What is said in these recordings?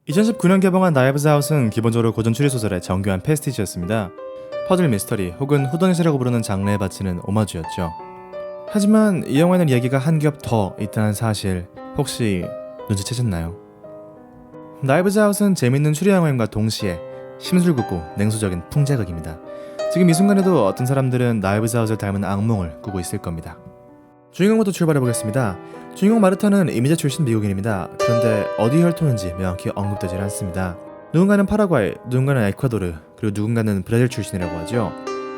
2019년 개봉한 나이브즈 아웃은 기본적으로 고전 추리소설의 정교한 패스티지였습니다. 퍼즐 미스터리 혹은 후더닛이라고 부르는 장르에 바치는 오마주였죠. 하지만 이 영화에는 이야기가 한 겹 더 있다는 사실 혹시 눈치채셨나요? 나이브즈 아웃은 재밌는 추리 영화임과 동시에 심술궂고 냉소적인 풍자극입니다. 지금 이 순간에도 어떤 사람들은 나이브즈 아웃을 닮은 악몽을 꾸고 있을 겁니다. 주인공부터 출발해보겠습니다. 주인공 마르타는 이민자 출신 미국인입니다. 그런데 어디 혈통인지 명확히 언급되질 않습니다. 누군가는 파라과이, 누군가는 에콰도르, 그리고 누군가는 브라질 출신이라고 하죠.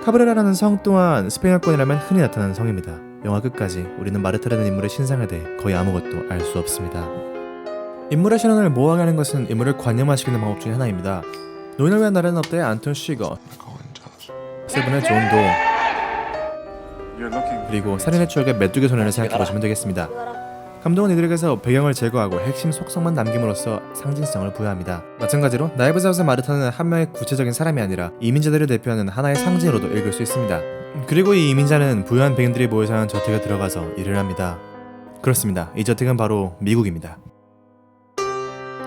카브레라라는 성 또한 스페인어권이라면 흔히 나타나는 성입니다. 영화 끝까지 우리는 마르타라는 인물의 신상에 대해 거의 아무것도 알 수 없습니다. 인물의 신원을 모호하게 하는 것은 인물을 관념화시키는 방법 중에 하나입니다. 노인을 위한 나라는 없다의 안톤 쉬거, 세븐의 존 도, 그리고 살인의 추억의 메뚜기 소년을 생각해보시면 되겠습니다. 감독은 이들에게서 배경을 제거하고 핵심 속성만 남김으로써 상징성을 부여합니다. 마찬가지로 나이브즈 아웃의 마르타는 한 명의 구체적인 사람이 아니라 이민자들을 대표하는 하나의 상징으로도 읽을 수 있습니다. 그리고 이 이민자는 부유한 백인들이 모여 사는 저택에 들어가서 일을 합니다. 그렇습니다. 이 저택은 바로 미국입니다.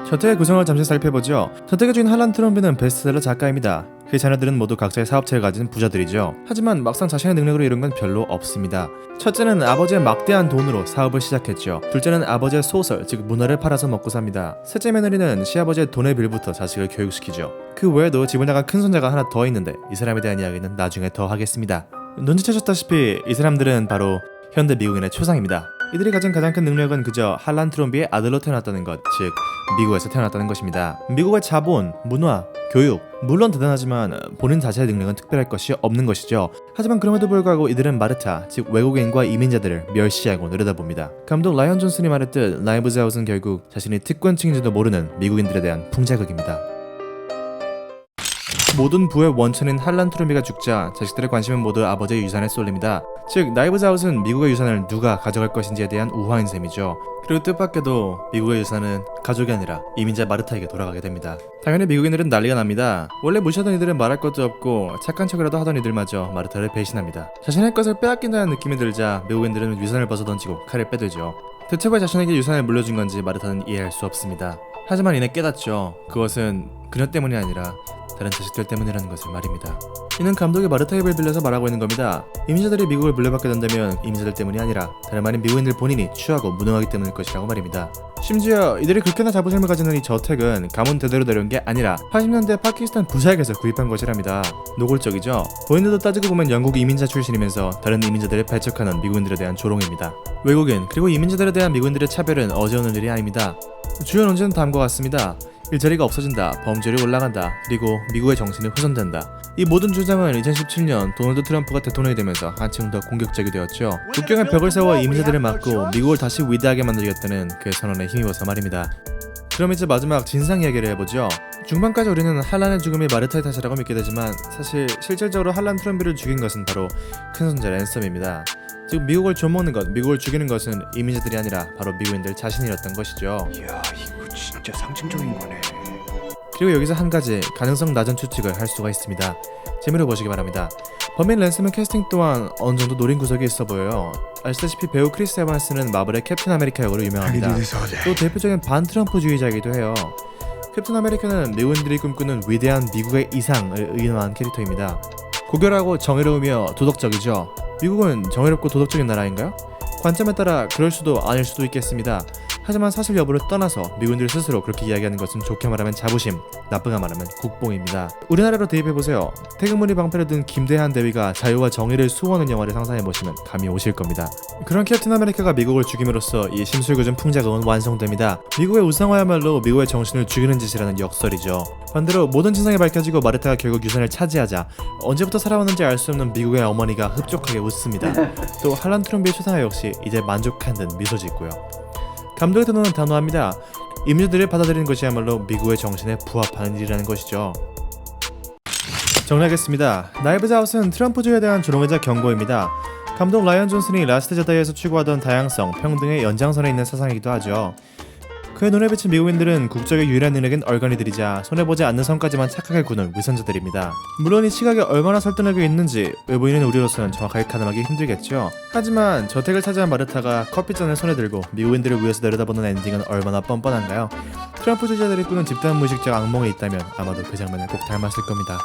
저택의 구성을 잠시 살펴보죠. 저택의 주인 할란 트롬비는 베스트셀러 작가입니다. 그의 자녀들은 모두 각자의 사업체를 가진 부자들이죠. 하지만 막상 자신의 능력으로 이룬 건 별로 없습니다. 첫째는 아버지의 막대한 돈으로 사업을 시작했죠. 둘째는 아버지의 소설, 즉 문화를 팔아서 먹고 삽니다. 셋째 며느리는 시아버지의 돈의 빌부터 자식을 교육시키죠. 그 외에도 집을 나간 큰손자가 하나 더 있는데 이 사람에 대한 이야기는 나중에 더 하겠습니다. 눈치채셨다시피 이 사람들은 바로 현대 미국인의 초상입니다. 이들이 가진 가장 큰 능력은 그저 할란 트롬비의 아들로 태어났다는 것, 즉 미국에서 태어났다는 것입니다. 미국의 자본, 문화, 교육, 물론 대단하지만 본인 자체의 능력은 특별할 것이 없는 것이죠. 하지만 그럼에도 불구하고 이들은 마르타, 즉 외국인과 이민자들을 멸시하고 내려다봅니다. 감독 라이언 존슨이 말했듯 나이브즈 아웃은 결국 자신이 특권층인지도 모르는 미국인들에 대한 풍자극입니다. 모든 부의 원천인 할란 트롬비가 죽자 자식들의 관심은 모두 아버지의 유산에 쏠립니다. 즉 나이브즈 아웃은 미국의 유산을 누가 가져갈 것인지에 대한 우화인 셈이죠. 그리고 뜻밖에도 미국의 유산은 가족이 아니라 이민자 마르타에게 돌아가게 됩니다. 당연히 미국인들은 난리가 납니다. 원래 무시하던 이들은 말할 것도 없고 착한 척이라도 하던 이들마저 마르타를 배신합니다. 자신의 것을 빼앗긴다는 느낌이 들자 미국인들은 유산을 벗어던지고 칼을 빼들죠. 대체 왜 자신에게 유산을 물려준 건지 마르타는 이해할 수 없습니다. 하지만 이내 깨닫죠. 그것은 그녀 때문이 아니라 다른 자식들 때문이라는 것을 말입니다. 이는 감독이 마르타 입을 빌려서 말하고 있는 겁니다. 이민자들이 미국을 물려받게 된다면 이민자들 때문이 아니라 다른 말인 미국인들 본인이 취하고 무능하기 때문일 것이라고 말입니다. 심지어 이들이 그렇게나 자부심을 가지는 이 저택은 가문 대대로 내려온 게 아니라 80년대 파키스탄 부사역에서 구입한 것이랍니다. 노골적이죠? 본인들도 따지고 보면 영국 이민자 출신이면서 다른 이민자들을 배척하는 미국인들에 대한 조롱입니다. 외국인 그리고 이민자들에 대한 미국인들의 차별은 어제 오늘 일이 아닙니다. 주요 논제는 다음과 같습니다. 일자리가 없어진다, 범죄율이 올라간다, 그리고 미국의 정신이 훼손된다. 이 모든 주장은 2017년 도널드 트럼프가 대통령이 되면서 한층 더 공격적이 되었죠. 국경에 벽을 세워 이민자들을 막고 미국을 다시 위대하게 만들겠다는 그의 선언에 힘입어서 말입니다. 그럼 이제 마지막 진상 이야기를 해보죠. 중반까지 우리는 할란의 죽음이 마르타의 탓이라고 믿게 되지만 사실 실질적으로 할란 트럼비를 죽인 것은 바로 큰손자 랜섬입니다. 즉 미국을 좀먹는 것, 미국을 죽이는 것은 이민자들이 아니라 바로 미국인들 자신이었던 것이죠. 이야, 이거 진짜 상징적인 거네. 그리고 여기서 한 가지 가능성 낮은 추측을 할 수가 있습니다. 재미로 보시기 바랍니다. 범인 랜섬의 캐스팅 또한 어느 정도 노린 구석이 있어 보여요. 아시다시피 배우 크리스 에반스는 마블의 캡틴 아메리카 역으로 유명합니다. 또 대표적인 반트럼프주의자이기도 해요. 캡틴 아메리카는 미국인들이 꿈꾸는 위대한 미국의 이상을 의논한 캐릭터입니다. 고결하고 정의로우며 도덕적이죠. 미국은 정의롭고 도덕적인 나라인가요? 관점에 따라 그럴 수도 아닐 수도 있겠습니다. 하지만 사실 여부를 떠나서 미국인들 스스로 그렇게 이야기하는 것은 좋게 말하면 자부심, 나쁘게 말하면 국뽕입니다. 우리나라로 대입해보세요. 태극무늬 방패를 든 김대한 대위가 자유와 정의를 수호하는 영화를 상상해보시면 감이 오실 겁니다. 그런 캡틴 아메리카가 미국을 죽임으로써 이 심술궂은 풍자극은 완성됩니다. 미국의 우상화야말로 미국의 정신을 죽이는 짓이라는 역설이죠. 반대로 모든 진상이 밝혀지고 마르타가 결국 유산을 차지하자 언제부터 살아왔는지 알 수 없는 미국의 어머니가 흡족하게 웃습니다. 또 할란 트롬비의 초상화 역시 이제 만족한 듯 미소 짓고요. 감독의 단어는 단호합니다. 이민자들을 받아들이는 것이야말로 미국의 정신에 부합하는 일이라는 것이죠. 정리하겠습니다. 나이브즈 아웃은 트럼프주의에 대한 조롱이자 경고입니다. 감독 라이언 존슨이 라스트 제다이에서 추구하던 다양성, 평등의 연장선에 있는 사상이기도 하죠. 그의 눈에 비친 미국인들은 국적의 유일한 능력인 얼간이들이자 손해보지 않는 성까지만 착하게 구는 위선자들입니다. 물론 이 시각이 얼마나 설득력이 있는지 외부인인 우리로서는 정확하게 가늠하기 힘들겠죠. 하지만 저택을 차지한 마르타가 커피잔을 손에 들고 미국인들을 위에서 내려다보는 엔딩은 얼마나 뻔뻔한가요? 트럼프 지지자들이 꾸는 집단 무의식적 악몽에 있다면 아마도 그 장면을 꼭 닮았을 겁니다.